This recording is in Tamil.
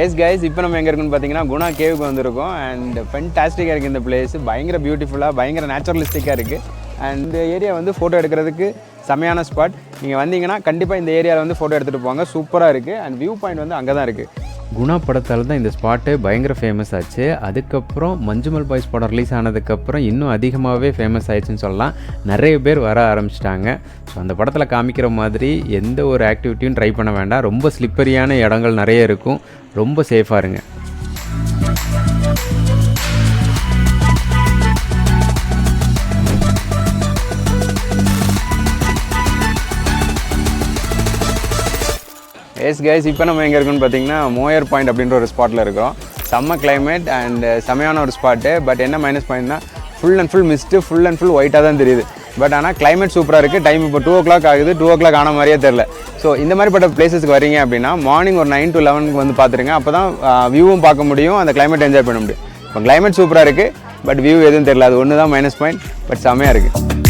எஸ் கைஸ், இப்போ நம்ம எங்கே இருக்குன்னு பார்த்தீங்கன்னா குணா கேவுக்கு வந்திருக்கோம். அண்ட் ஃபென்டாஸ்டிக்காக இருக்குது இந்த பிளேஸ். பயங்கர பியூட்டிஃபுல்லாக, பயங்கர நேச்சுரலிஸ்டிக்காக இருக்குது. அண்ட் இந்த ஏரியா வந்து ஃபோட்டோ எடுக்கிறதுக்கு செமையான ஸ்பாட். நீங்கள் வந்தீங்கன்னா கண்டிப்பாக இந்த ஏரியாவில் வந்து ஃபோட்டோ எடுத்துகிட்டு போங்க. சூப்பராக இருக்குது. அண்ட் வியூ பாயிண்ட் வந்து அங்கே தான் இருக்குது. குணா படத்தால் தான் இந்த ஸ்பாட்டு பயங்கர ஃபேமஸ் ஆச்சு. அதுக்கப்புறம் மஞ்சுமல் பாய்ஸ் படம் ரிலீஸ் ஆனதுக்கப்புறம் இன்னும் அதிகமாகவே ஃபேமஸ் ஆயிடுச்சுன்னு சொல்லலாம். நிறைய பேர் வர ஆரம்பிச்சிட்டாங்க. ஸோ அந்த படத்தில் காமிக்கிற மாதிரி எந்த ஒரு ஆக்டிவிட்டியும் ட்ரை பண்ண வேண்டாம். ரொம்ப ஸ்லிப்பரியான இடங்கள் நிறைய இருக்கும். ரொம்ப சேஃபாக இருங்க. எஸ் கைஸ், இப்போ நம்ம எங்கே இருக்குன்னு பார்த்தீங்கன்னா மோயர் பாயிண்ட் அப்படின்ற ஒரு ஸ்பாட்டில் இருக்கிறோம். செம்ம கிளைமேட் அண்ட் செமையான ஒரு ஸ்பாட்டு. பட் என்ன மைனஸ் பாயிண்ட்னா full and full mist, full and full ஒயிட்டாக தான் தெரியுது. பட் ஆனால் கிளைமேட் சூப்பராக இருக்குது. டைம் இப்போ 2 o'clock ஆகுது. 2 o'clock ஆன மாதிரியே தெரில. ஸோ இந்த மாதிரிப்பட்ட பிளேஸஸ்க்கு வரீங்க அப்படின்னா மார்னிங் ஒரு 9 to 11 வந்து பார்த்துருங்க. அப்போ தான் வியூவும் பார்க்க முடியும், அந்த கிளைமேட் என்ஜாய் பண்ண முடியும். இப்போ கிளைமேட் சூப்பராக இருக்குது, பட் வியூ எதுவும் தெரில. அது ஒன்று தான் மைனஸ் பாயிண்ட். பட் செம்மையாக இருக்குது.